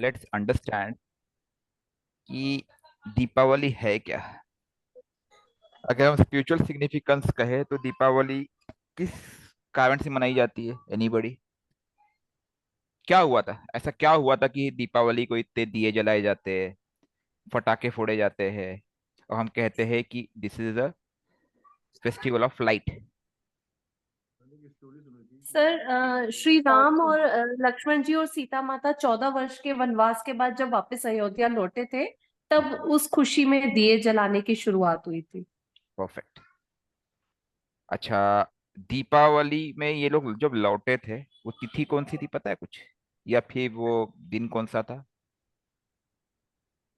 Let's understand कि दीपावली है क्या। अगर हम स्पिरिचुअल सिग्निफिकेंस कहे तो दीपावली किस कारण से मनाई जाती है? एनीबॉडी? क्या हुआ था? ऐसा क्या हुआ था कि दीपावली को इतने दिए जलाए जाते हैं, पटाखे फोड़े जाते हैं, और हम कहते हैं कि this is a festival of light? Sir, Shri Ram और लक्ष्मण जी और सीता माता 14 वर्ष के वनवास के बाद जब वापस अयोध्या लौटे थे, तब उस खुशी में दिए जलाने की शुरुआत हुई थी। परफेक्ट। अच्छा, दीपावली में ये लोग जब लौटे थे, वो तिथि कौन सी थी, पता है कुछ? या फिर वो दिन कौन सा था?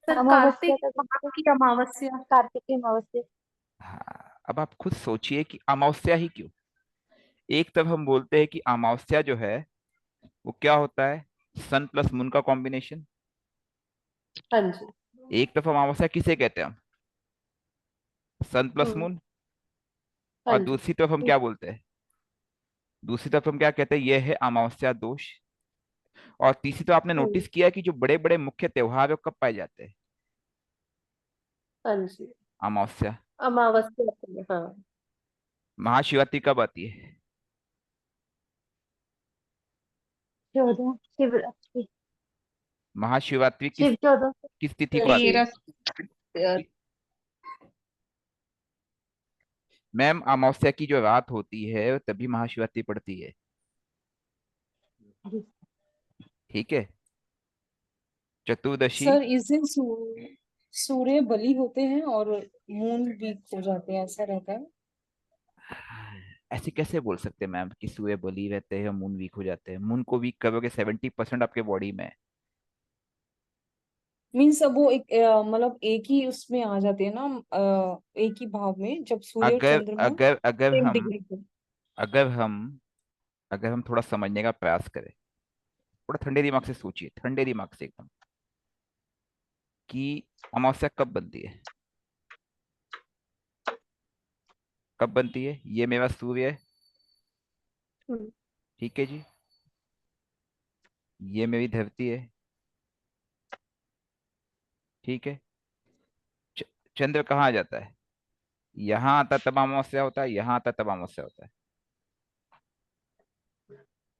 सर, अमावस्या कार्तिक का दिन माह तो की अमावस्या। कार्तिक की अमावस्या। हाँ, अब आप खुद सोचिए कि अमावस्या ही क्यों? एक तरफ हम बोलते हैं कि अमावस्या जो है वो क्या होता है, सन प्लस मून का कॉम्बिनेशन। हाँ जी। एक तरफ अमावस्या किसे कहते हैं हम? सन प्लस हम्म। मून। हाँ और जी। दूसरी तरफ हम क्या बोलते हैं? दूसरी तरफ हम क्या कहते हैं, ये है अमावस्या दोष। और तीसरी तरफ आपने हम्म। नोटिस किया है कि जो बड़े बड़े मुख्य त्योहार है वो कब पाए जाते हैं? हाँ जी। अमावस्या। अमावस्या पे, हाँ। महाशिवरात्रि कब आती है? 14 शिवरात्रि। महाशिवरात्रि शिव 14 किस तिथि को आती है? 13। मैम, अमावस्या की जो रात होती है तभी महाशिवरात्रि पड़ती है। ठीक है। चतुर्दशी। सर, इस दिन सूर्य बलि होते हैं और मून वीक हो जाते हैं, ऐसा रहता है। ऐसे कैसे बोल सकते हैं मैम कि सूर्य बली रहते हैं, मून वीक हो जाते हैं? मून को वीक करोगे, 70% आपके बॉडी में है। मीन्स अब वो एक मतलब एक ही उसमें आ जाते हैं ना, एक ही भाव में, जब सूर्य और अगर चंद्रमा अगर अगर सेम हम डिग्री पे। अगर हम अगर हम थोड़ा समझने का प्रयास करें, थोड़ा ठंडे दिमाग से सोचिए, ठंडे दिमाग से एकदम, कि अमावस्या कब बनती है? कब बनती है? ये मेरा सूर्य है। हम्म। ठीक है जी। ये मेरी धरती है। ठीक है। च- चंद्र कहाँ आ जाता है? यहाँ आता तब अमावस्या होता है, यहाँ आता तब अमावस्या होता है।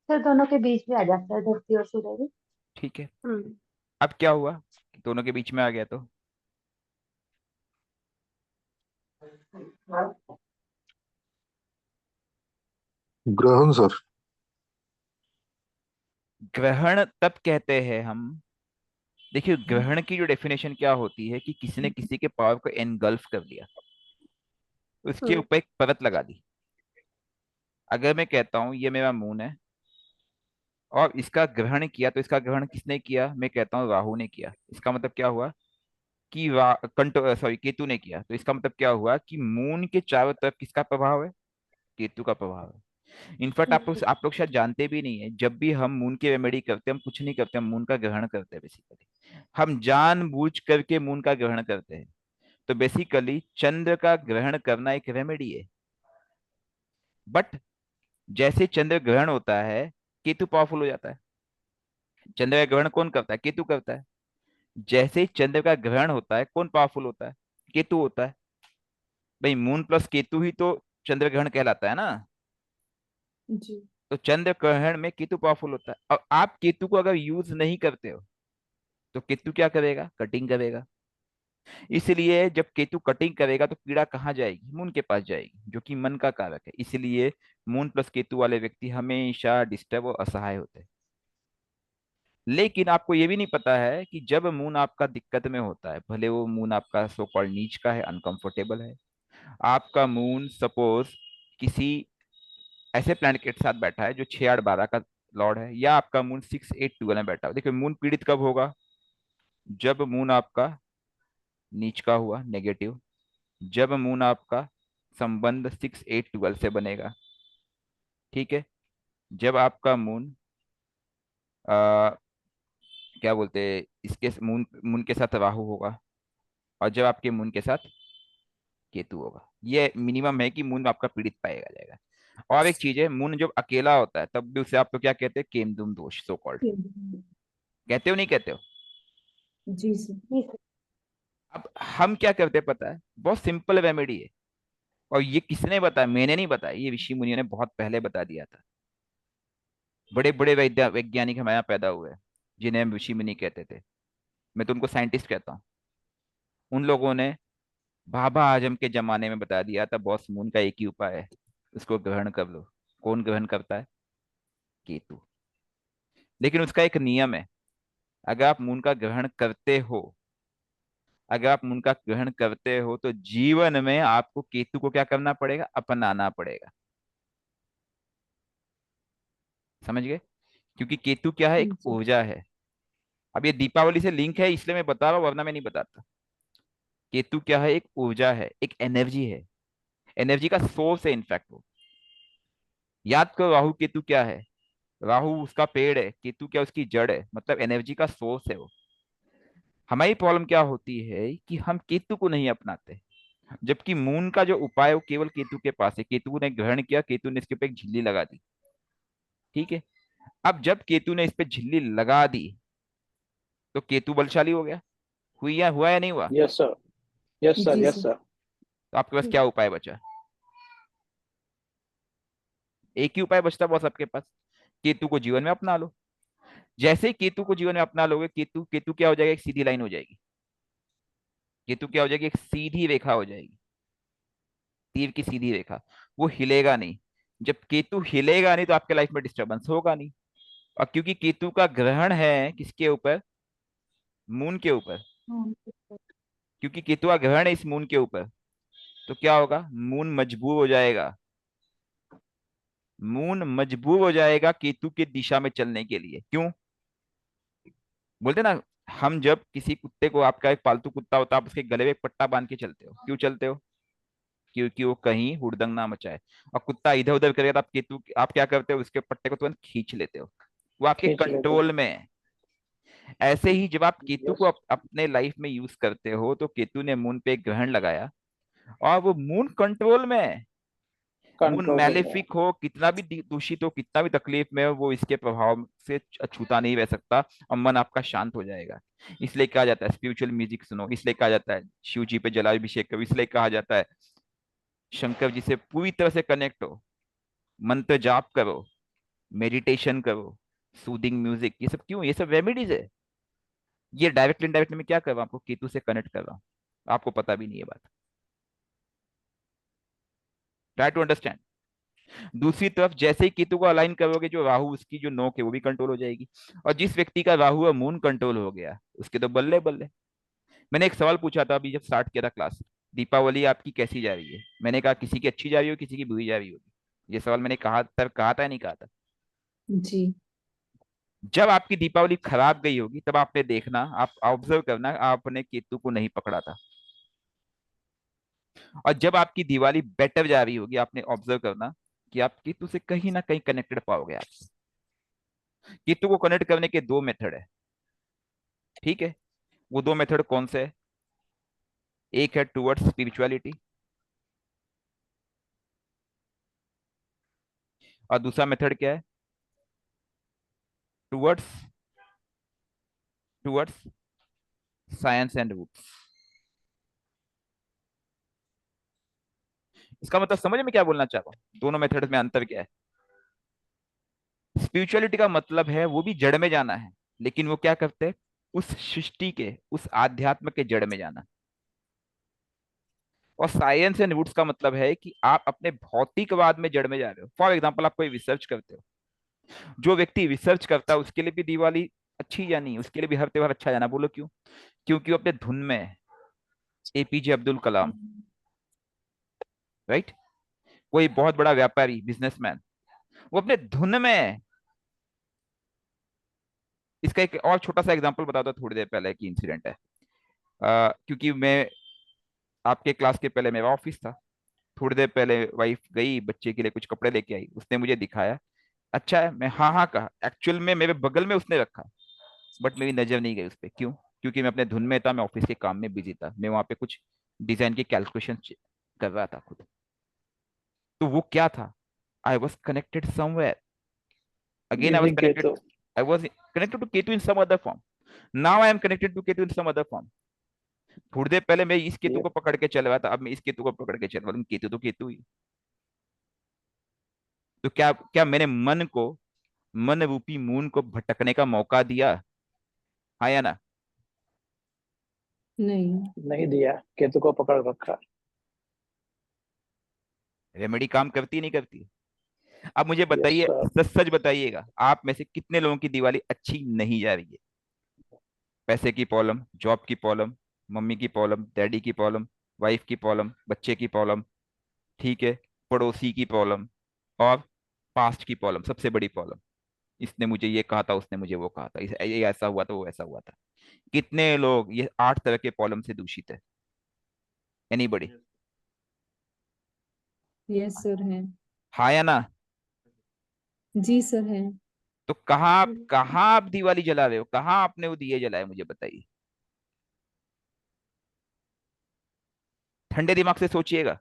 सर दोनों के बीच में आ जाता है धरती और सूर्य भी। ठीक है। हम्म। अब क्या हुआ कि दोनों के बीच में आ गया तो? ग्रहण सर। ग्रहण तब कहते हैं हम। देखिए, ग्रहण की जो डेफिनेशन क्या होती है कि किसी ने किसी के पावर को एनगल्फ कर लिया, उसके हम्म। ऊपर एक परत लगा दी। अगर मैं कहता हूं ये मेरा मून है और इसका ग्रहण किया, तो इसका ग्रहण किसने किया? मैं कहता हूँ राहु ने किया। इसका मतलब क्या हुआ कि कंटो सॉरी केतु ने किया। तो इसका मतलब क्या हुआ कि मून के चारों तरफ किसका प्रभाव है? केतु का प्रभाव है। इनफैक्ट आप लोग शायद जानते भी नहीं है, जब भी हम मून की रेमेडी करते हैं, हम कुछ नहीं करते, हम मून का ग्रहण करते हैं बेसिकली। हम जानबूझ करके मून का ग्रहण करते हैं। तो बेसिकली चंद्र का ग्रहण करना एक रेमेडी है। बट जैसे चंद्र ग्रहण होता है, केतु पावरफुल हो जाता है। चंद्र का ग्रहण कौन करता है? केतु करता है। जैसे ही चंद्र का ग्रहण होता है, कौन पावरफुल होता है? केतु होता है। भाई, मून प्लस केतु ही तो चंद्र ग्रहण कहलाता है ना। जी। तो चंद्र ग्रहण में केतु पावरफुल होता है। और आप केतु को अगर यूज नहीं करते हो, तो केतु क्या करेगा? कटिंग करेगा। इसलिए जब केतु कटिंग करेगा तो पीड़ा कहाँ जाएगी? मून के पास जाएगी, जो कि मन का कारक है। इसलिए मून प्लस केतु वाले व्यक्ति हमेशा डिस्टर्ब और असहाय होते हैं। लेकिन आपको ये भी नहीं पता है कि जब मून आपका दिक्कत में होता है, भले वो मून आपका सो कॉल्ड नीच का है, अनकंफर्टेबल है, आपका मून सपोज किसी ऐसे प्लैनेट के साथ बैठा है जो 6 8 12 का लॉर्ड है, या आपका मून 6 8 12 में बैठा हो। देखिए, मून पीड़ित कब होगा? जब मून आपका नीच का हुआ, नेगेटिव। जब मून आपका संबंध 6 8 12 से बनेगा। ठीक है। जब आपका मून आ, क्या बोलते हैं, इसके मून मून के साथ राहु होगा। और जब आपके मून के साथ केतु होगा। ये मिनिमम है कि मून आपका पीड़ित पाएगा जाएगा। और एक चीज है, मून जब अकेला होता है तब भी उसे आप तो क्या कहते हैं, केमदुम दोष सो कॉल्ड। कहते हो नहीं कहते हो? जी सर। जी सर। अब हम क्या करते हैं पता है, बहुत सिंपल रेमेडी है। और ये किसने बताया, मैंने नहीं बताया, ये ऋषि मुनियों ने बहुत पहले बता दिया था। बड़े बड़े वैज्ञानिक हमारे यहाँ पैदा हुए हैं, जिन्हें हम ऋषि मुनि कहते थे। मैं तो उनको साइंटिस्ट कहता हूँ। उन लोगों ने बाबा आजम के जमाने में बता दिया था, बॉस मून का एक ही उपाय है, उसको ग्रहण कर लो। कौन ग्रहण करता है? केतु। लेकिन उसका एक नियम है, अगर आप मून का ग्रहण करते हो, अगर आप मून का ग्रहण करते हो तो जीवन में आपको केतु को क्या करना पड़ेगा? अपनाना पड़ेगा। समझ गए? क्योंकि केतु क्या है? एक जी। ऊर्जा है। अब ये दीपावली से लिंक है इसलिए मैं बता रहा हूँ, वरना मैं नहीं बताता। केतु क्या है? एक ऊर्जा है, एक एनर्जी है, एनर्जी का सोर्स है इनफैक्ट वो। याद करो, राहु केतु क्या है? राहु उसका पेड़ है, केतु क्या उसकी जड़ है, मतलब एनर्जी का सोर्स है वो। हमारी प्रॉब्लम क्या होती है कि हम केतु को नहीं अपनाते, जबकि मून का जो उपाय है वो केवल केतु के पास है। केतु ने ग्रहण किया, केतु ने इसके ऊपर एक झिल्ली लगा दी। ठीक है। अब जब केतु ने इस पे झिल्ली लगा दी तो केतु बलशाली हो गया। हुआ या नहीं हुआ? Yes sir. Yes sir. जी यस सर। सर। तो आपके पास क्या उपाय बचा? एक ही उपाय बचता बॉस आपके पास, केतु को जीवन में अपना लो। जैसे ही केतु को जीवन में अपना लोगे, केतु केतु क्या हो जाएगा? एक सीधी लाइन हो जाएगी। केतु क्या हो जाएगी? एक सीधी रेखा हो जाएगी, तीर की सीधी रेखा। वो हिलेगा नहीं। जब केतु हिलेगा नहीं तो आपके लाइफ में डिस्टरबेंस होगा नहीं। और क्योंकि केतु का ग्रहण है किसके ऊपर? मून के ऊपर। हाँ, क्योंकि केतु का ग्रहण है इस मून के ऊपर, तो क्या होगा? मून मजबूर हो जाएगा। मून मजबूर हो जाएगा केतु की दिशा में चलने के लिए। क्यों? बोलते ना, हम जब किसी कुत्ते को, आपका एक पालतू कुत्ता होता है, आप उसके गले में एक पट्टा बांध के चलते हो, क्यों चलते हो? क्योंकि वो कहीं हुड़दंग ना मचाए। और कुत्ता इधर उधर करेगा तो आप क्या करते हो? उसके पट्टे को तुरंत खींच लेते हो। वो आपके खींच लेते कंट्रोल में है। ऐसे ही जब आप केतु को यस। अपने लाइफ में यूज करते हो, तो केतु ने मून पे एक ग्रहण लगाया और वो मून कंट्रोल में है। मून कंट्रोल में। मैलेफिक हो, कितना भी दूषित हो, कितना भी तकलीफ में हो, वो इसके प्रभाव से अछूता नहीं रह सकता। और मन आपका शांत हो जाएगा। इसलिए कहा जाता है स्पिरिचुअल म्यूजिक सुनो, इसलिए कहा जाता है शिव जी पे जलाभिषेक करो, इसलिए कहा जाता है शंकर जी से पूरी तरह से कनेक्ट हो, मंत्र जाप करो, मेडिटेशन करो, सूदिंग म्यूजिक। ये सब क्यों? ये सब रेमेडीज है। ये डायरेक्टली इनडायरेक्टली मैं क्या कर रहा हूँ? आपको केतु से कनेक्ट कर रहा हूँ, आपको पता भी नहीं है बात। Try to understand. दूसरी तरफ जैसे ही केतु को अलाइन करोगे, जो राहु उसकी जो नोक है वो भी कंट्रोल हो जाएगी। और जिस व्यक्ति का राहु और मून कंट्रोल हो गया, उसके तो बल्ले बल्ले। मैंने एक सवाल पूछा था अभी जब स्टार्ट किया था क्लास, दीपावली आपकी कैसी जा रही है? मैंने कहा किसी की अच्छी जा रही हो, किसी की बुरी जा रही होगी। ये सवाल मैंने कहा था या नहीं कहा था? जी। जब आपकी दीपावली खराब गई होगी तब आपने देखना, आप ऑब्जर्व करना, आपने केतु को नहीं पकड़ा था। और जब आपकी दिवाली बेटर जा रही होगी, आपने ऑब्जर्व करना कि आप केतु से कहीं ना कहीं कनेक्टेड पाओगे आप। केतु को कनेक्ट करने के दो मेथड है। ठीक है। वो दो मेथड कौन से है? एक है टुवर्ड्स स्पिरिचुअलिटी, और दूसरा मेथड क्या है? Towards towards science and roots. इसका मतलब समझ में क्या बोलना चाह रहा हूँ? दोनों मेथड में अंतर क्या है? स्पिरिचुअलिटी का मतलब है वो भी जड़ में जाना है, लेकिन वो क्या करते हैं? उस सृष्टि के, उस आध्यात्म के जड़ में जाना। और साइंस एंड रूट्स का मतलब है कि आप अपने भौतिकवाद में जड़ में जा रहे हो। फॉर एग्जाम्पल, आप कोई रिसर्च करते हो, जो व्यक्ति रिसर्च करता है उसके लिए भी दिवाली अच्छी जानी, उसके लिए भी हर त्योहार अच्छा जाना। बोलो क्यों? क्योंकि वो अपने धुन में है। APJ Abdul Kalam, right? कोई बहुत बड़ा व्यापारी, बिजनेसमैन, वो अपने धुन में है। इसका एक और छोटा सा एग्जांपल बताता हूँ, थोड़ी देर पहले की इंसिडेंट है। क्योंकि मैं आपके क्लास के पहले मेरा ऑफिस था। थोड़ी देर पहले वाइफ गई बच्चे के लिए कुछ कपड़े लेके आई, उसने मुझे दिखाया। अच्छा है, मैं हाँ हाँ कहा। एक्चुअल में मेरे बगल में उसने रखा, बट मेरी नजर नहीं गई उस पर। क्यों? क्योंकि मैं अपने धुन में था, मैं ऑफिस के काम में बिजी था, मैं वहां पे कुछ डिजाइन के कैलकुलेशन कर रहा था खुद। तो वो क्या था? I was connected somewhere. Again I was using connected, Ketu. I was connected to Ketu in some other form. Now I am connected to Ketu in some other form. थोड़ी देर पहले मैं इस केतु Yes. को पकड़ के चल रहा था, अब मैं इस केतु को पकड़ के चल रहा हूँ, केतु तो केतु ही। तो क्या क्या मैंने मन को, मन रूपी मून को भटकने का मौका दिया? हाँ या ना? नहीं। नहीं दिया, केतु को पकड़ रखा। रेमेडी काम करती नहीं करती? अब मुझे यस बताइए, सर। सच सच बताइएगा, आप में से कितने लोगों की दिवाली अच्छी नहीं जा रही है? पैसे की प्रॉब्लम, जॉब की प्रॉब्लम, मम्मी की प्रॉब्लम, डैडी की प्रॉब्लम, वाइफ की प्रॉब्लम, बच्चे की प्रॉब्लम, ठीक है, पड़ोसी की प्रॉब्लम, और पास्ट की प्रॉब्लम, सबसे बड़ी प्रॉब्लम, इसने मुझे ये कहा था, उसने मुझे वो कहा था, ये ऐसा हुआ था, वो ऐसा हुआ था। कितने लोग ये 8 तरह के प्रॉब्लम से दूषित है? एनीबडी? यस सर है। हाँ या ना? जी सर है। तो कहाँ आप दिवाली जला रहे हो? कहाँ आपने वो दिए जलाए, मुझे बताइए। ठंडे दिमाग से सोचिएगा।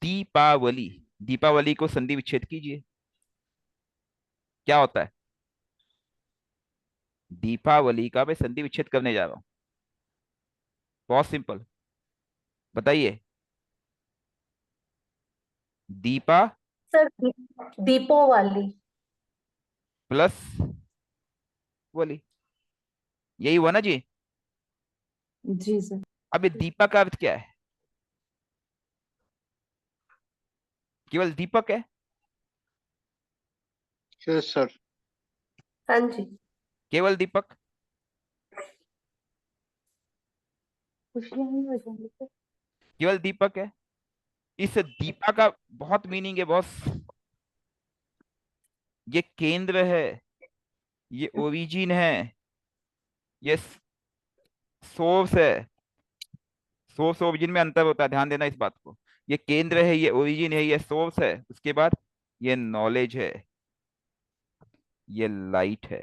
दीपावली, दीपावली को संधि विच्छेद कीजिए, क्या होता है? दीपावली का मैं संधि विच्छेद करने जा रहा हूं, बहुत सिंपल, बताइए। दीपा सर दीपों वाली। प्लस वली, यही हुआ ना जी? जी सर। अब ये दीपा का अर्थ क्या है? केवल दीपक है? Yes sir. हाँ जी। केवल दीपक? खुशियां ही हो जाएंगी सर। केवल दीपक है? इस दीपा का बहुत मीनिंग है बॉस। ये केंद्र है, ये ओरिजिन है, ये सोर्स है। सोर्स ओरिजिन में अंतर होता है, ध्यान देना इस बात को। ये केंद्र है, ये ओरिजिन है, ये सोर्स है, उसके बाद ये नॉलेज है, ये लाइट है,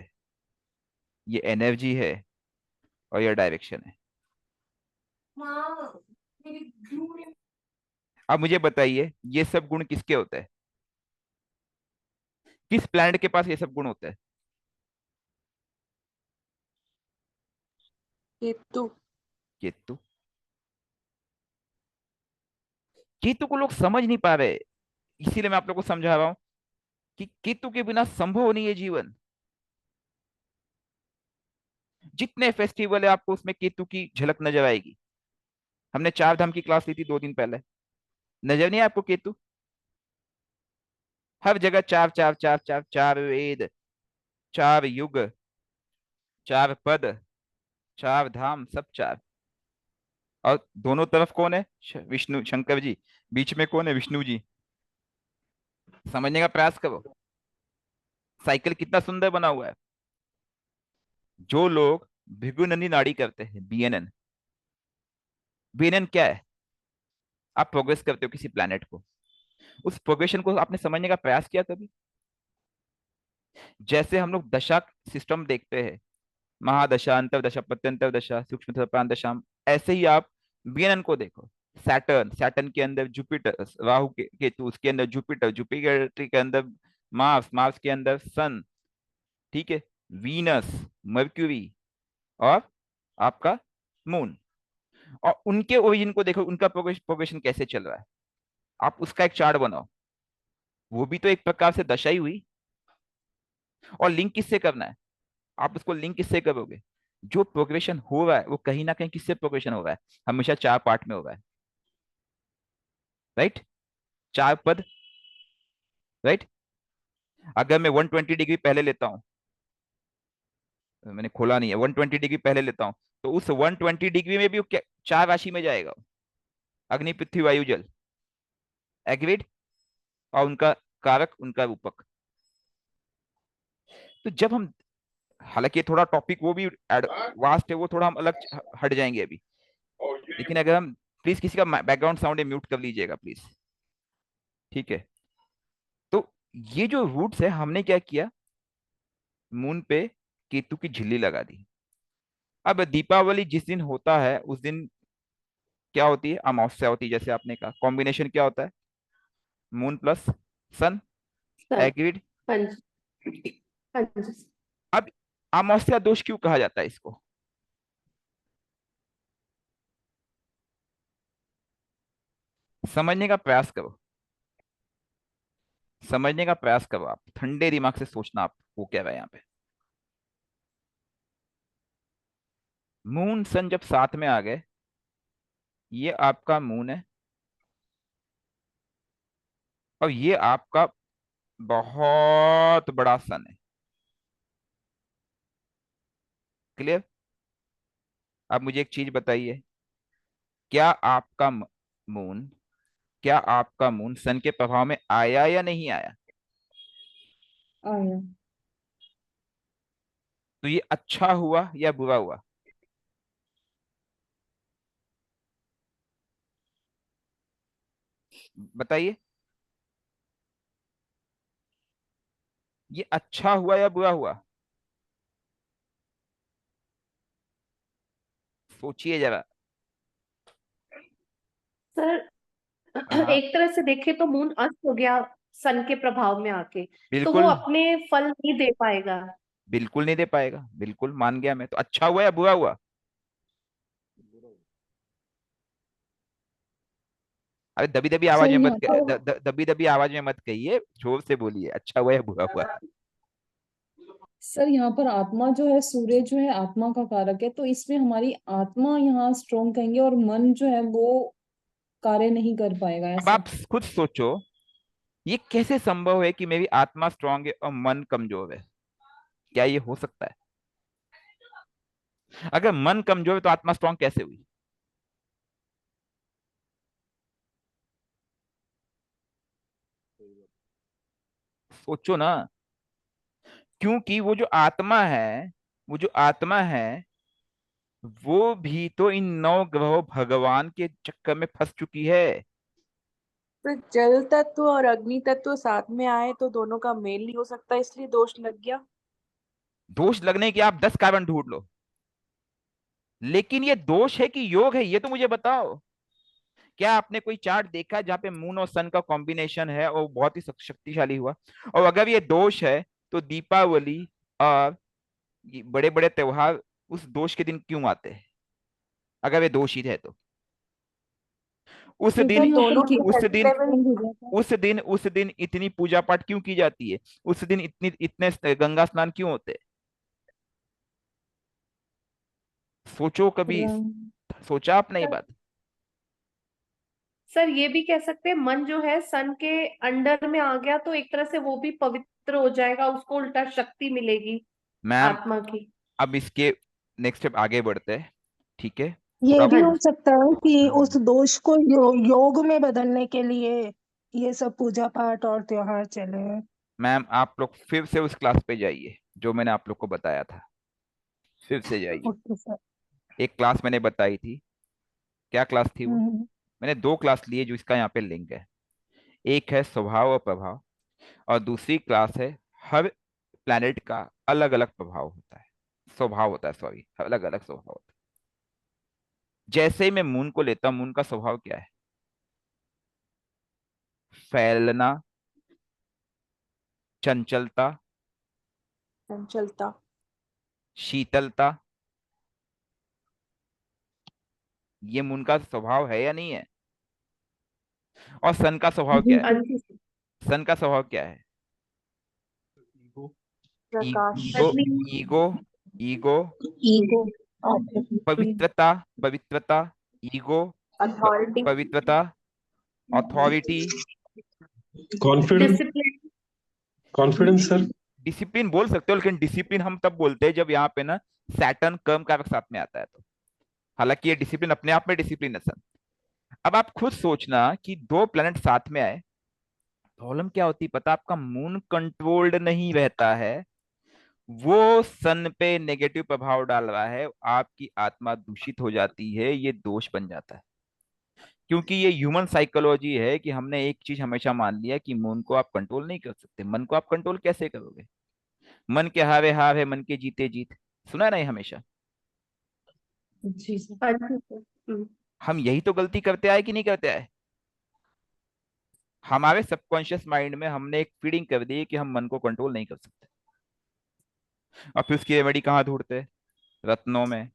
ये एनर्जी है, और ये डायरेक्शन है। अब मुझे बताइए, ये सब गुण किसके होते हैं? किस प्लैनेट के पास ये सब गुण होते हैं? केतु। केतु। केतु को लोग समझ नहीं पा रहे, इसीलिए मैं आप लोगों को समझा रहा हूं कि केतु के बिना संभव नहीं है जीवन। जितने फेस्टिवल है आपको उसमें केतु की झलक नजर आएगी। हमने 4 धाम की क्लास ली थी 2 दिन पहले, नजर नहीं है आपको केतु? हर जगह चार चार चार चार, 4 वेद, 4 युग, 4 पद, 4 धाम, सब चार। और दोनों तरफ कौन है? विष्णु, शंकर जी। बीच में कौन है? विष्णु जी। समझने का प्रयास करो, साइकिल कितना सुंदर बना हुआ है। जो लोग भृगु नाड़ी करते हैं, बीएनएन, बीएनएन क्या है? आप प्रोग्रेस करते हो किसी प्लेनेट को, उस प्रोग्रेशन को आपने समझने का प्रयास किया कभी? जैसे हम लोग दशा सिस्टम देखते हैं, महादशा, अंतरदशा, प्रत्यंतर दशा, सूक्ष्म प्रांत दशा, ऐसे ही आप बीएनएन को देखो। सैटर्न, सैटर्न के अंदर जुपिटर, राहु के केतु, उसके अंदर जुपिटर, जुपिटर के अंदर मार्स, मार्स के अंदर सन, ठीक है, वीनस, मर्क्यूरी, और आपका मून। और उनके ओरिजिन को देखो, उनका प्रोग्रेशन कैसे चल रहा है, आप उसका एक चार्ट बनाओ। वो भी तो एक प्रकार से दशा ही हुई। और लिंक किससे करना है? आप उसको लिंक किससे करोगे? जो प्रोग्रेशन हो रहा है वो कहीं ना कहीं किससे प्रोग्रेशन हो रहा है? हमेशा 4 पार्ट में हो रहा है, राइट? 4 पद, राइट? अगर मैं 120 डिग्री पहले लेता हूँ, मैंने खोला नहीं है, 120 डिग्री पहले लेता हूँ, तो उस 120 डिग्री में भी वो 4 राशि में जाएगा, अग्नि, पृथ्वी, वायु, जल। एग्रीड? और उनका कारक, उनका रूपक। तो जब हम, हालांकि ये थोड़ा टॉपिक वो भी वास्ट है, वो थोड़ा हम अलग हट जाएंगे अभी, लेकिन अगर हम, प्लीज किसी का बैकग्राउंड साउंड म्यूट कर लीजिएगा प्लीज, ठीक है? तो ये जो रूट्स है, हमने क्या किया, मून पे केतु की झिल्ली लगा दी। अब दीपावली जिस दिन होता है उस दिन क्या होती है? अमावस्या होती है, जैसे आपने कहा, कॉम्बिनेशन क्या होता है? मून प्लस सन। सन। एग्रीड? हाँ जी। हाँ जी। अब अमावस्या दोष क्यों कहा जाता है इसको? समझने का प्रयास करो, समझने का प्रयास करो, आप ठंडे दिमाग से सोचना आप वो क्या रहा है यहाँ पे। मून सन जब साथ में आ गए, ये आपका मून है और ये आपका बहुत बड़ा सन है। क्लियर? अब मुझे एक चीज बताइए, क्या आपका मून, क्या आपका मून सन के प्रभाव में आया या नहीं आया? आया। तो ये अच्छा हुआ या बुरा हुआ? बताइए, ये अच्छा हुआ या बुरा हुआ? सोचिए जरा। सर हाँ, एक तरह से देखें तो मून अस्त हो गया सन के प्रभाव में आके, तो वो बिल्कुल, अपने फल नहीं दे पाएगा। बिल्कुल नहीं दे पाएगा, बिल्कुल मान गया मैं। तो अच्छा हुआ या बुरा हुआ? अरे दबी दबी आवाज सर में यहाँ मत पर दबी दबी आवाज में मत कहिए, जोर से बोलिए, अच्छा हुआ या बुरा हुआ? सर यहाँ पर आत्मा जो है, सूर्य जो है आत्मा का कारक है, तो इसमें हमारी आत्मा यहाँ स्ट्रोंग कहेंगे और मन जो है वो कार्य नहीं कर पाएगा, अब ऐसा। आप खुद सोचो, ये कैसे संभव है कि मेरी आत्मा स्ट्रांग है और मन कमजोर है? क्या ये हो सकता है? अगर मन कमजोर है तो आत्मा स्ट्रांग कैसे हुई? सोचो ना। क्योंकि वो जो आत्मा है, वो जो आत्मा है, वो भी तो इन नौ ग्रहों भगवान के चक्कर में फंस चुकी है। तो जल तत्व और अग्नि तत्व साथ में आए तो दोनों का मेल नहीं हो सकता, इसलिए दोष लग गया। दोष लगने के आप 10 कारण ढूंढ लो, लेकिन ये दोष है कि योग है, ये तो मुझे बताओ। क्या आपने कोई चार्ट देखा जहां पे मून और सन का कॉम्बिनेशन है और बहुत ही शक्तिशाली हुआ? और अगर ये दोष है, तो दीपावली और बड़े बड़े त्योहार उस दोष के दिन क्यों आते हैं? अगर ये दोष ही है तो उस तो सर दिन, यहाँ पर दोनों की उस एनर्जी दिन लेवल। हो जाता है। उस दिन इतनी पूजा पाठ क्यों की जाती है? उस दिन इतने गंगा स्नान क्यों होते हैं? सोचो कभी, राम। सोचा आपने ये सर बात? सर ये भी कह सकते हैं मन जो है सन के अंडर में आ गया तो एक तरह से वो भी पवित्र हो जाएगा, उसको उल्टा शक्ति मिलेगी मैम, आत्मा की। अब इसके नेक्स्ट स्टेप आगे बढ़ते हैं, ठीक है? ये थोड़ा भी हाँ हो जी। सकता है कि हम्म, उस दोष को योग में बदलने के लिए ये सब पूजा पाठ और त्योहार चले हैं। मैम आप लोग फिर से उस क्लास पे जाइए जो मैंने आप लोग को बताया था, फिर से जाइए। Okay sir. एक क्लास मैंने बताई थी, क्या क्लास थी वो? हम्म। मैंने दो क्लास लिए जो इसका यहाँ पे लिंक है। एक है स्वभाव और प्रभाव, और दूसरी क्लास है हर प्लैनेट का अलग अलग प्रभाव होता है, स्वभाव होता है, सॉरी, अलग अलग स्वभाव होता है। जैसे ही मैं मून को लेता हूं, मून का स्वभाव क्या है? फैलना, चंचलता, चंचलता। शीतलता, ये मून का स्वभाव है या नहीं है? और सन का स्वभाव क्या है? हाँ जी। सन का स्वभाव क्या है? प्रकाश। Ego, ego, ego, ego. पवित्रता, पवित्रता, ईगो, अथॉरिटी। पवित्रता, authority, confidence. Discipline. Confidence sir. Discipline बोल सकते हो, लेकिन डिसिप्लिन हम तब बोलते हैं जब यहाँ पे ना सैटर्न कर्म कारक साथ में आता है तो। हालांकि ये डिसिप्लिन अपने आप में डिसिप्लिन है सर। अब आप खुद सोचना कि दो प्लैनेट साथ में आए, प्रॉब्लम क्या होती है पता? आपका मून कंट्रोल्ड नहीं रहता है, वो सन पे नेगेटिव प्रभाव डाल रहा है, आपकी आत्मा दूषित हो जाती है, ये दोष बन जाता है। क्योंकि ये ह्यूमन साइकोलॉजी है कि हमने एक चीज हमेशा मान लिया कि मून को आप कंट्रोल नहीं कर सकते। मन को आप कंट्रोल कैसे करोगे? मन के हारे हार है, मन के जीते जीत, सुना है ना ये हमेशा। जी सर। हाँ जी सर। हम यही तो गलती करते आए कि नहीं करते आए? हमारे सबकॉन्शियस माइंड में हमने एक फीडिंग कर दी है कि हम मन को कंट्रोल नहीं कर सकते। और फिर उसकी रेमेडी कहाँ ढूंढते? रत्नों में,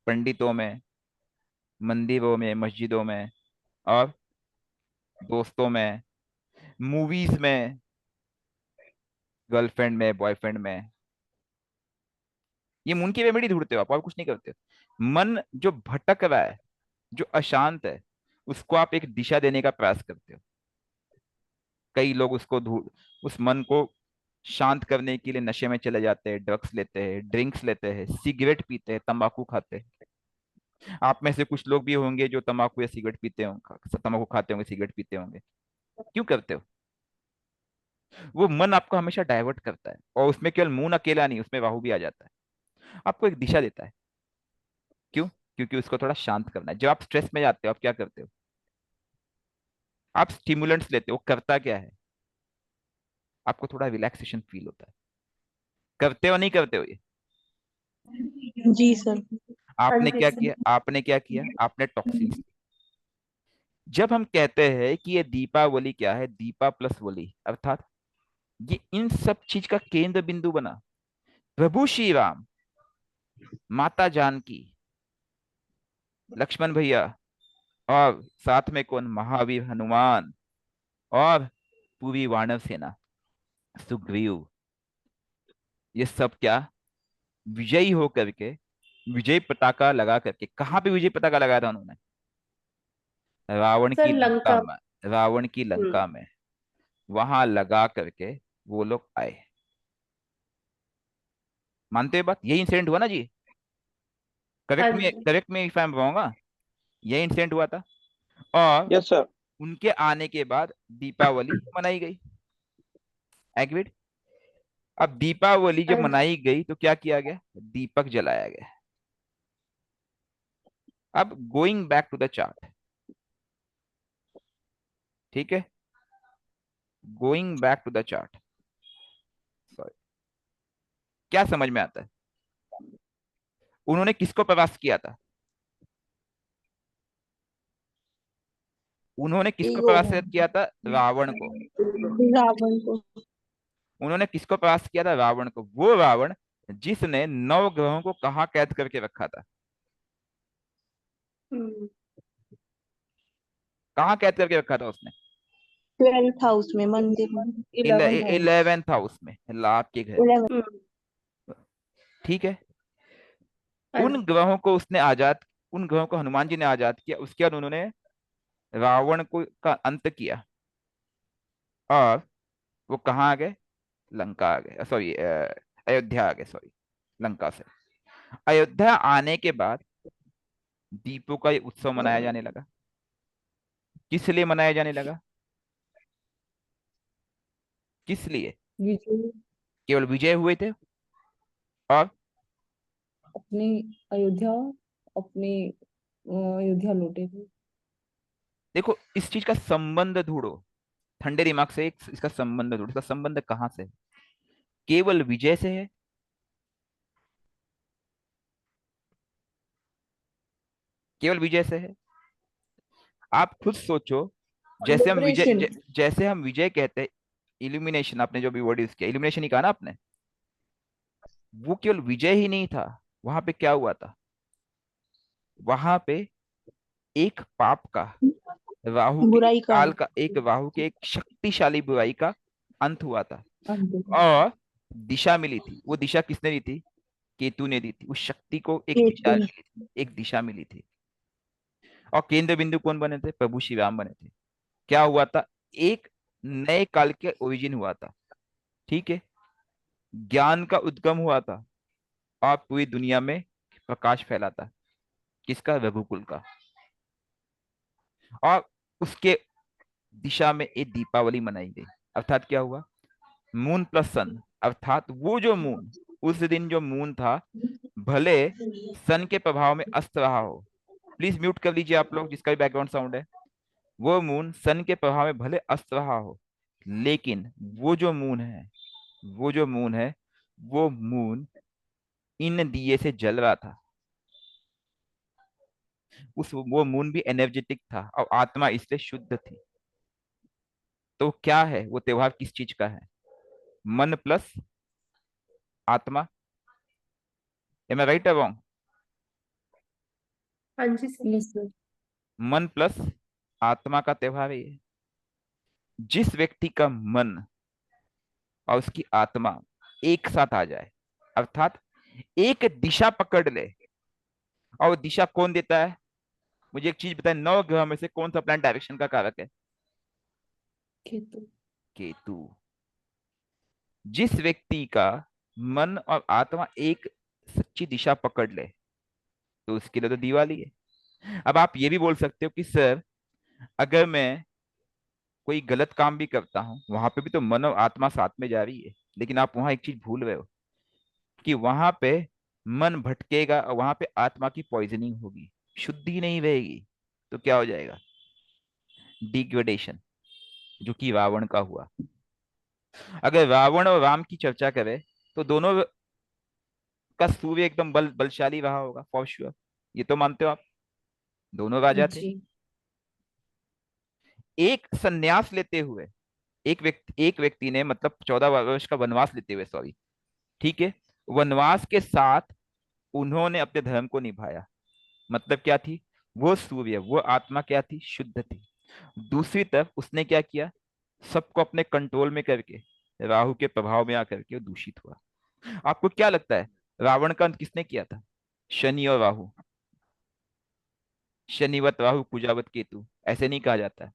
पंडितों में, मंदिरों में, मस्जिदों में, और दोस्तों में, मूवीज में, गर्लफ्रेंड में, बॉयफ्रेंड में। ये मन की रेमेडी ढूंढते हो आप, और कुछ नहीं करते हो। मन जो भटक रहा है, जो अशांत है, उसको आप एक दिशा देने का प्रयास करते हो। कई लोग उसको ढूंढ उस मन को शांत करने के लिए नशे में चले जाते हैं, ड्रग्स लेते हैं, ड्रिंक्स लेते हैं, सिगरेट पीते हैं, तंबाकू खाते हैं। आप में से कुछ लोग भी होंगे जो तंबाकू या सिगरेट पीते होंगे, तंबाकू खाते होंगे, सिगरेट पीते होंगे। क्यों करते हो? वो मन आपको हमेशा डाइवर्ट करता है, और उसमें केवल मून अकेला नहीं, उसमें राहु भी आ जाता है। आपको एक दिशा देता है। क्यों? क्योंकि उसको थोड़ा शांत करना है। जब आप स्ट्रेस में जाते हो, आप क्या करते हो? आप स्टिमुलेंट्स लेते हो। करता क्या है? आपको थोड़ा रिलैक्सेशन फील होता है। करते हो नहीं करते हो ये? जी सर। हाँ आपने जी क्या सर। किया? आपने क्या किया? आपने टॉक्सिन्स। जब हम कहते हैं कि ये दीपावली क्या है, दीपा प्लस वली, अर्थात ये इन सब चीज का केंद्र बिंदु बना। प्रभु श्री राम, माता जानकी, लक्ष्मण भैया, और साथ में कौन? महावीर हनुमान, और पूरी वानर सेना, सुग्रीव। ये सब क्या? विजयी होकर के, विजय पताका लगा करके, कहाँ पे विजय पताका लगाया था उन्होंने? रावण की सर लंका लंका। में। रावण की लंका में वहां लगा करके वो लोग आए। मानते हो बात? यही इंसिडेंट हुआ ना जी? हाँ करेक्ट में, जी। करेक्ट में इफ आई एम रॉन्ग। यही इंसिडेंट हुआ था। और यस सर। उनके आने के बाद दीपावली मनाई गई। एग्रीड? अब दीपावली जब हाँ जी। मनाई गई तो क्या किया गया? दीपक जलाया गया। अब going back to the chart, ठीक है, going back to the chart, sorry, क्या समझ में आता है? उन्होंने किसको प्रवास किया था? उन्होंने किसको ईगो। प्रवास किया था? रावण को। रावण को। उन्होंने किसको प्रवास किया था? रावण को। वो रावण जिसने 9 ग्रहों को कहाँ कैद करके रखा था? हम्म। कहाँ कैद करके रखा था उसने? 12th हाउस में, मंदिर में। 11th house. 11th हाउस में, लाभ के घर। 11th। ठीक है। हाँ उन जी। ग्रहों को उसने आजाद, उन ग्रहों को हनुमान जी ने आजाद किया। उसके बाद उन्होंने रावण को का अंत किया, और वो कहाँ आ गए? लंका आ गए, सॉरी, अयोध्या आ गए, सॉरी, लंका से। अयोध्या आने के बाद दीपों का ये उत्सव मनाया जाने लगा। किस लिए मनाया जाने लगा? किस लिए? विजय केवल विजय हुए थे, और अपनी अयोध्या अपनी अयोध्या लौटे थे। देखो इस चीज का संबंध ढूंढो, ठंडे दिमाग से एक इसका संबंध ढूंढो। इसका संबंध कहाँ से है? केवल विजय से है? केवल विजय से है? आप खुद सोचो। जैसे हम विजय लिबरेशन। जैसे हम विजय कहते हैं, इल्यूमिनेशन, आपने जो भी वर्ड यूज किया, इल्यूमिनेशन ही कहा ना आपने। वो केवल विजय ही नहीं था। वहां पे क्या हुआ था? वहां पे एक पाप का, राहु के बुराई का काल अंत। का, एक राहु के एक शक्तिशाली बुराई का अंत हुआ था। अंत। और दिशा मिली थी। वो दिशा किसने दी थी? केतु ने दी थी। उस शक्ति को एक दिशा केतु। मिली थी, एक दिशा मिली थी। और केंद्र बिंदु कौन बने थे? प्रभु श्री राम बने थे। क्या हुआ था? एक नए काल के ओरिजिन हुआ था। ठीक है। ज्ञान का उद्गम हुआ था, और पूरी दुनिया में प्रकाश फैला था। किसका? रघुकुल का। और उसके दिशा में एक दीपावली मनाई गई। अर्थात क्या हुआ? मून प्लस सन, अर्थात वो जो मून, उस दिन जो मून था, भले सन के प्रभाव में अस्त रहा हो। प्लीज म्यूट कर लीजिए आप लोग, जिसका भी बैकग्राउंड साउंड है। वो मून सन के प्रभाव में भले अस्त रहा हो, लेकिन वो जो मून है, वो जो मून है, वो मून इन दिए से जल रहा था। उस वो मून भी एनर्जेटिक था, और आत्मा इसलिए शुद्ध थी। तो क्या है वो त्योहार? किस चीज का है? मन प्लस आत्मा। एम आई राइट और रॉन्ग? हाँ जी सर। Yes sir. मन प्लस आत्मा का त्यौहार है ये। जिस व्यक्ति का मन और उसकी आत्मा एक साथ आ जाए, अर्थात एक दिशा पकड़ ले, और वो दिशा कौन देता है? मुझे एक चीज बताए, 9 ग्रह में से कौन सा प्लैनेट डायरेक्शन का कारक है? केतु। केतु। जिस व्यक्ति का मन और आत्मा एक सच्ची दिशा पकड़ ले, तो उसके लिए तो दिवाली है। अब आप ये भी बोल सकते हो कि सर, अगर मैं कोई गलत काम भी करता हूं, वहां पे भी तो मन और आत्मा साथ में जा रही है। लेकिन आप वहां एक चीज भूल रहे हो कि वहां पे मन भटकेगा और वहां पे आत्मा की पॉइजनिंग होगी, शुद्धि नहीं रहेगी। तो क्या हो जाएगा? डिग्रेडेशन, जो कि रावण का हुआ। अगर रावण और राम की चर्चा करें, तो दोनों का सूर्य एकदम बलशाली रहा होगा फॉर श्योर। ये तो मानते हो आप? दोनों राजा थे। जी। एक संन्यास लेते हुए, एक व्यक्ति ने, मतलब 14 वर्ष का वनवास लेते हुए, सॉरी, ठीक है, वनवास के साथ उन्होंने अपने धर्म को निभाया। मतलब क्या थी? वो सूर्य, वो आत्मा क्या थी? शुद्ध थी। दूसरी तरफ उसने क्या किया? सबको अपने कंट्रोल में करके, राहु के प्रभाव में आकर के वो दूषित हुआ। आपको क्या लगता है, रावण का अंत किसने किया था? शनि और राहु। शनिवत राहु कुजावत केतु, ऐसे नहीं कहा जाता है।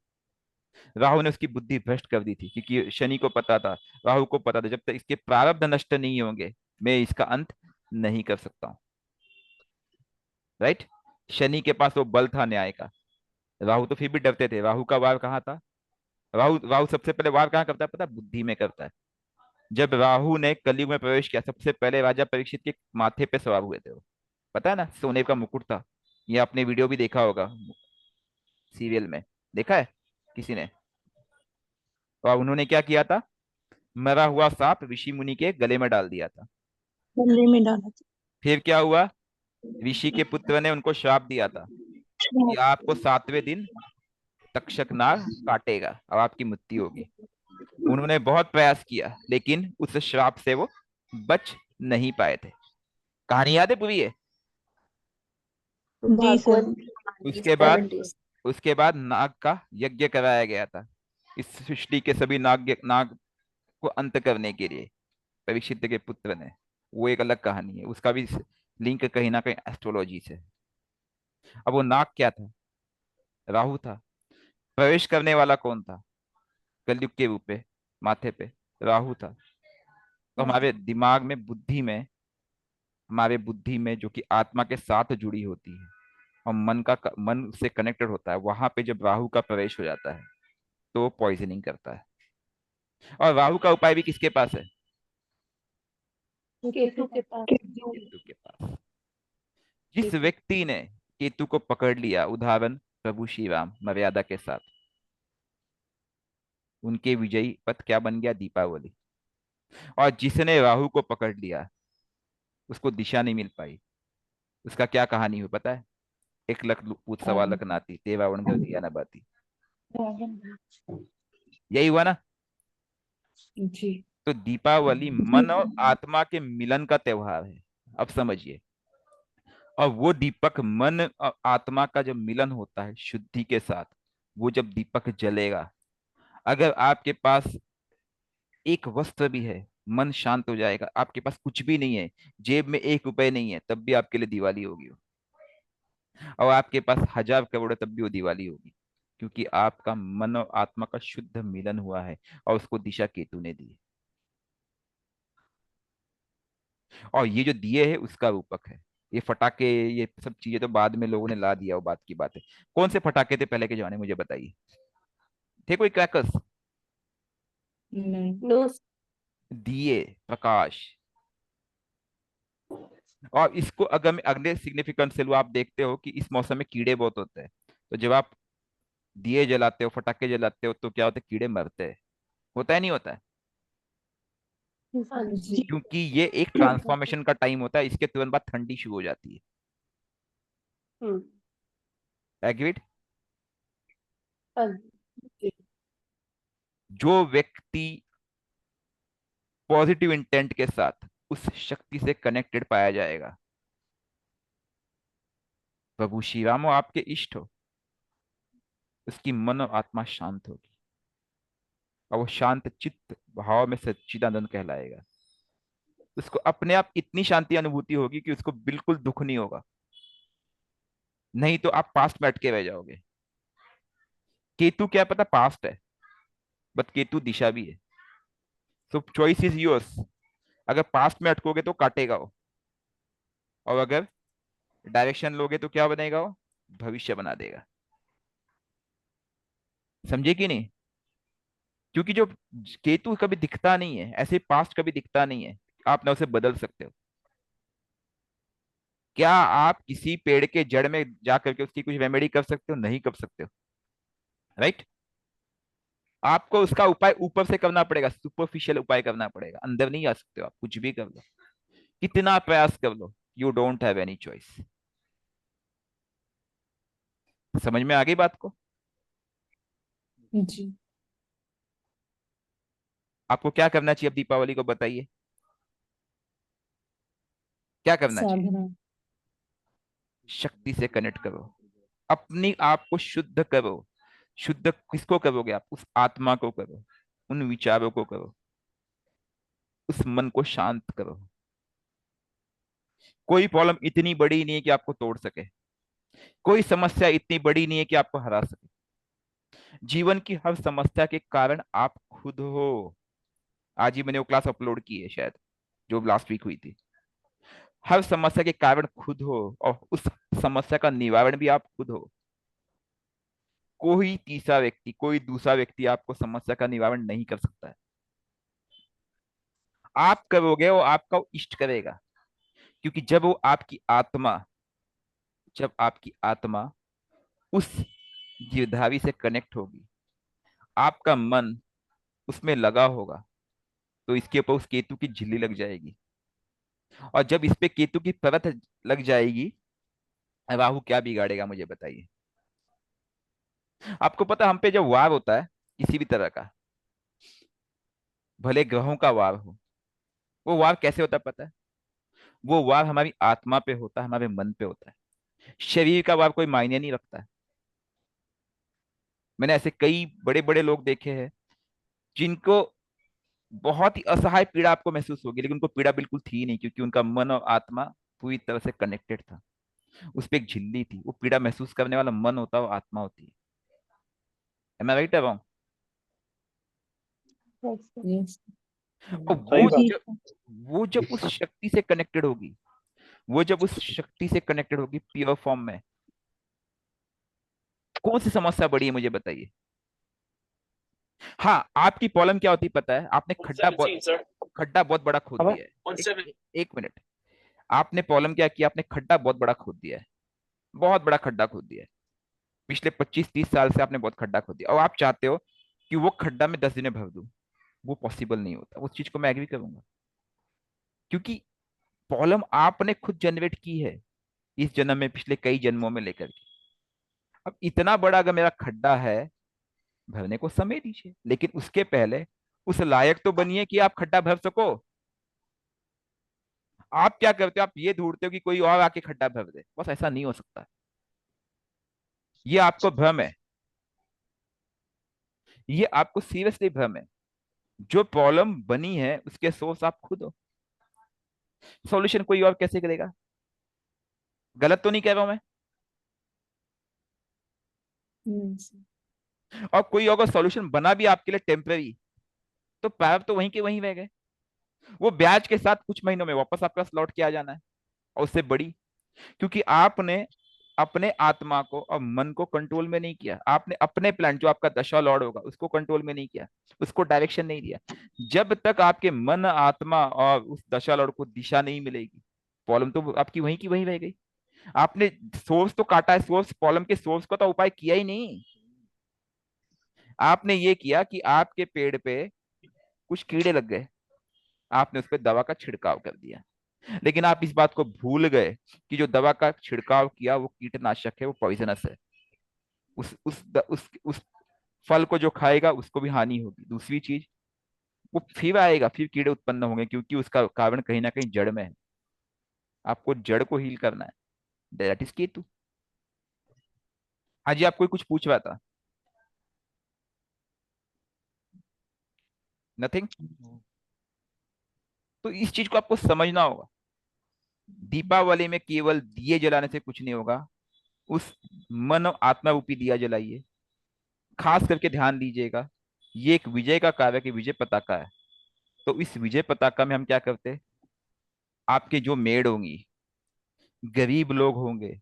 राहु ने उसकी बुद्धि भ्रष्ट कर दी थी, क्योंकि शनि को पता था, राहु को पता था, जब तक इसके प्रारब्ध नष्ट नहीं होंगे, मैं इसका अंत नहीं कर सकता हूं। राइट? शनि के पास वो बल था न्याय का, राहु तो फिर भी डरते थे। राहु का वार कहाँ था? राहु राहु सबसे पहले वार कहाँ करता है पता है? बुद्धि में करता है। जब राहु ने कलयुग में प्रवेश किया, सबसे पहले राजा परीक्षित के माथे पे सवार हुए थे वो। पता है ना, सोने का मुकुट था। ये आपने वीडियो भी देखा होगा, सीरियल में देखा है किसी ने? और उन्होंने क्या किया था? मरा हुआ सांप ऋषि मुनि के गले में डाल दिया था। गले में डाला फिर क्या हुआ? ऋषि के पुत्र ने उनको श्राप दिया था कि था। आपको 7वें दिन तक्षक नाग काटेगा और आपकी मृत्यु होगी। उन्होंने बहुत प्रयास किया, लेकिन उस श्राप से वो बच नहीं पाए थे। कहानी याद है पूरी है? जी सर। उसके बाद उसके बाद नाग का यज्ञ कराया गया था, इस सृष्टि के सभी नाग को अंत करने के लिए, परीक्षित के पुत्र ने। वो एक अलग कहानी है, उसका भी लिंक कहीं ना कहीं एस्ट्रोलॉजी से। अब वो नाग क्या था? राहु था। प्रवेश करने वाला कौन था कलयुग के रूप पे माथे पे? राहु था। तो हमारे दिमाग में, बुद्धि में, हमारे बुद्धि में जो कि आत्मा के साथ जुड़ी होती है और मन से कनेक्टेड होता है, वहां पे जब राहु का प्रवेश हो जाता है, तो पॉइजनिंग करता है। और राहु का उपाय भी किसके पास है? केतु के पास। केतु के पास। जिस व्यक्ति ने केतु को पकड़ लिया, उदाहरण प्रभु श्री राम मर्यादा के साथ, उनके विजयी पथ क्या बन गया? दीपावली। और जिसने राहु को पकड़ लिया, उसको दिशा नहीं मिल पाई, उसका क्या कहानी हुई पता है? 1 लख पूत सवा लख नाती, ते रावण कर दिया ना बाती। यही हुआ ना? जी। तो दीपावली मन और आत्मा के मिलन का त्योहार है। अब समझिए। और वो दीपक, मन और आत्मा का जब मिलन होता है शुद्धि के साथ, वो जब दीपक जलेगा, अगर आपके पास एक वस्त्र भी है, मन शांत हो जाएगा। आपके पास कुछ भी नहीं है, जेब में 1 रुपए नहीं है, तब भी आपके लिए दिवाली होगी वो। और आपके पास 1000 करोड़ है, तब भी वो दिवाली होगी, क्योंकि आपका मन और आत्मा का शुद्ध मिलन हुआ है, और उसको दिशा केतु ने दी है। और ये जो दिए है उसका रूपक है। ये फटाके, ये सब चीजें तो बाद में लोगों ने ला दिया, वो बात की बात है। कौन से फटाके थे पहले के जमाने में, मुझे बताइए? थे कोई क्रैकर्स? नहीं। नो। दिए, प्रकाश। और इसको अगर मैं अगले सिग्निफिकेंट से लूं, आप देखते हो कि इस मौसम में कीड़े बहुत होते हैं। तो जब आप दिए जलाते हो, फटाके जलाते हो, तो क्या होता है? कीड़े मरते हैं। होता है नहीं होता है? हाँ जी। जी। क्योंकि ये एक ट्रांसफॉर्मेशन का टाइम होता है, इसके तुरंत बाद ठंडी शुरू हो जाती है। हम्म। एग्रीड? हाँ जो व्यक्ति पॉजिटिव इंटेंट के साथ उस शक्ति से कनेक्टेड पाया जाएगा। प्रभु श्री राम हो, आपके इष्ट हो, उसकी मन और आत्मा शांत होगी और वो शांत चित्त भाव में सच्चिदानंद कहलाएगा। उसको अपने आप इतनी शांति अनुभूति होगी कि उसको बिल्कुल दुख नहीं होगा। नहीं तो आप पास्ट में अटके रह जाओगे। केतु क्या पता पास्ट है, बट केतु दिशा भी है। सो चॉइस इज योर्स। अगर पास्ट में अटकोगे तो काटेगा वो, और अगर डायरेक्शन लोगे तो क्या बनेगा वो? भविष्य बना देगा। समझे कि नहीं? क्योंकि जो केतु कभी दिखता नहीं है, ऐसे पास्ट कभी दिखता नहीं है, आप ना उसे बदल सकते हो। क्या आप किसी पेड़ के जड़ में जा करके उसकी कुछ रेमेडी कर सकते हो? नहीं कर सकते हो, राइट। आपको उसका उपाय ऊपर से करना पड़ेगा, सुपरफिशियल उपाय करना पड़ेगा, अंदर नहीं आ सकते हो आप। कुछ भी कर लो, कितना प्रयास कर लो, you don't have any choice. समझ में आ गई बात को? जी। आपको क्या करना चाहिए अब दीपावली को बताइए, क्या करना चाहिए? साधना। शक्ति से कनेक्ट करो, अपनी आप को शुद्ध करो। शुद्ध किसको करोगे आप? उस आत्मा को करो, उन विचारों को करो, उस मन को शांत करो। कोई प्रॉब्लम इतनी बड़ी नहीं है कि आपको तोड़ सके, कोई समस्या इतनी बड़ी नहीं है कि आपको हरा सके। जीवन की हर समस्या के कारण आप खुद हो। आज ही मैंने वो क्लास अपलोड की है शायद, जो लास्ट वीक हुई थी। हर समस्या के कारण खुद हो, और उस समस्या का निवारण भी आप खुद हो। कोई तीसरा व्यक्ति, कोई दूसरा व्यक्ति आपको समस्या का निवारण नहीं कर सकता है। आप करोगे, वो आपका वो इष्ट करेगा। क्योंकि जब आपकी आत्मा उस गिरधारी से कनेक्ट होगी, आपका मन उसमें लगा होगा, तो इसके ऊपर उस केतु की झिल्ली लग जाएगी। और जब इस पे केतु की परत लग जाएगी, राहु क्या बिगाड़ेगा मुझे बताइए? आपको पता, हम पे जब वार होता है किसी भी तरह का, भले ग्रहों का वार हो, वो वार कैसे होता है पता है? वो वार हमारी आत्मा पे होता है, हमारे मन पे होता है। शरीर का वार कोई मायने नहीं रखता है। मैंने ऐसे कई बड़े बड़े लोग देखे हैं जिनको बहुत ही असहाय पीड़ा आपको महसूस होगी, लेकिन उनको पीड़ा बिल्कुल थी नहीं, क्योंकि उनका मन और आत्मा पूरी तरह से कनेक्टेड था। उस पे एक झिल्ली थी। वो पीड़ा महसूस करने वाला मन होता है, वो आत्मा होती है। एम आई राइट रॉन्ग? यस। और सही बात। वो जब उस शक्ति से कनेक्टेड होगी, वो जब उस शक्ति से कनेक्टेड होगी प्योर फॉर्म में, कौन सी समस्या बड़ी है मुझे बताइए? हाँ, आपकी प्रॉब्लम क्या होती है पता है? आपने खड्डा बहुत बड़ा खोद हमें दिया है। एक मिनट। आपने प्रॉब्लम क्या किया? आपने खड्डा बहुत बड़ा खोद दिया है, बहुत बड़ा खड्डा खोद दिया है। पिछले 25-30 साल से आपने बहुत खड्डा खोद दिया, और आप चाहते हो कि वो खड्डा में 10 दिन में भर दूं। वो पॉसिबल नहीं होता। उस चीज को मैं एग्री करूंगा, क्योंकि प्रॉब्लम आपने खुद जनरेट की है इस जन्म में, पिछले कई जन्मों में लेकर के। अब इतना बड़ा अगर मेरा खड्डा है, भरने को समय दीजिए, लेकिन उसके पहले उस लायक तो बनिए कि आप खड्डा भर सको। आप क्या करते हो? आप ये ढूंढते हो कि कोई और आके खड्डा भर दे। बस ऐसा नहीं हो सकता। ये आपको भ्रम है, ये आपको सीरियसली भ्रम है। जो प्रॉब्लम बनी है उसके सोर्स आप खुद हो। सॉल्यूशन कोई और कैसे करेगा? गलत तो नहीं कह रहा हूं मैं? यस। और कोई अगर सॉल्यूशन बना भी आपके लिए टेम्पररी, तो पैर तो वहीं के वहीं रह गए। वो ब्याज के साथ कुछ महीनों में वापस आपका लौट के आ जाना है, और उससे बड़ी। क्योंकि आपने अपने आत्मा को और मन को कंट्रोल में नहीं किया। आपने अपने प्लान, जो आपका दशा लॉर्ड होगा, उसको कंट्रोल में नहीं किया, उसको डायरेक्शन नहीं दिया। जब तक आपके मन, आत्मा और उस दशा लॉर्ड को दिशा नहीं मिलेगी, प्रॉब्लम तो आपकी वहीं की वहीं रह गई। आपने सोर्स तो काटा है, सोर्स, प्रॉब्लम के सोर्स को तो उपाय किया ही नहीं। आपने ये किया कि आपके पेड़ पे कुछ कीड़े लग गए, आपने उस पर दवा का छिड़काव कर दिया। लेकिन आप इस बात को भूल गए कि जो दवा का छिड़काव किया वो कीटनाशक है, वो पॉइजनस है। उस फल को जो खाएगा उसको भी हानि होगी। दूसरी चीज, वो फिर आएगा, फिर कीड़े उत्पन्न होंगे, क्योंकि उसका कारण कहीं ना कहीं जड़ में है। आपको जड़ को हील करना है, दैट इज केतु। हाँ जी, आप कोई कुछ पूछ रहा था? नथिंग। तो इस चीज को आपको समझना होगा। दीपावली में केवल दिए जलाने से कुछ नहीं होगा। उस मन और आत्मा रूपी दिया जलाइए। खास करके ध्यान दीजिएगा, ये एक विजय का कार्य है कि विजय पताका है। तो इस विजय पताका में हम क्या करते हैं, आपके जो मेड होंगी, गरीब लोग होंगे,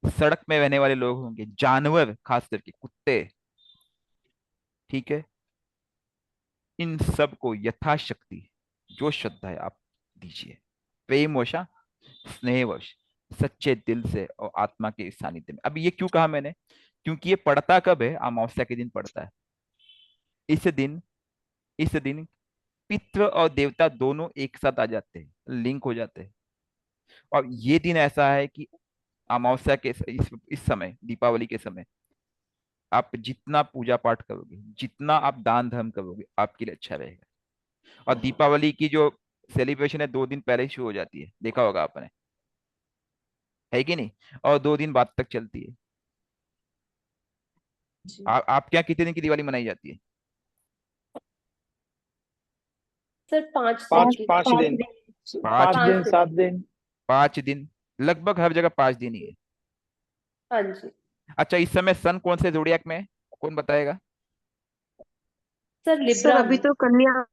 सड़क में रहने वाले लोग होंगे, जानवर खास करके कुत्ते, ठीक है, इन सब को यथाशक्ति जो श्रद्धा है आप दीजिए, प्रेमवश, स्नेहवश, सच्चे दिल से और आत्मा के सानिध्य में। अब ये क्यों कहा मैंने, क्योंकि ये पड़ता कब है, अमावस्या के दिन पड़ता है। इस दिन, इस दिन पितृ और देवता दोनों एक साथ आ जाते हैं, लिंक हो जाते हैं। और ये दिन ऐसा है कि अमावस्या के इस समय, दीपावली के समय, आप जितना पूजा पाठ करोगे, जितना आप दान धर्म करोगे, आपके लिए अच्छा रहेगा। और दीपावली की जो सेलिब्रेशन है 2 दिन पहले ही शुरू हो जाती है, देखा होगा आपने, है कि नहीं? और 2 दिन बाद तक चलती है। जी आपके यहाँ कितने दिन की दिवाली मनाई जाती है? सर, 5 दिन पाँच की। 5 दिन, पाँच? 5 दिन, 5 दिन। 7 दिन। 5 दिन, लगभग हर जगह 5 दिन ही है। हाँ जी अच्छा, इस समय सन कौन से जोडियाक में है, कौन बताएगा? सर, सर लिब्रा अभी में। तो कन्या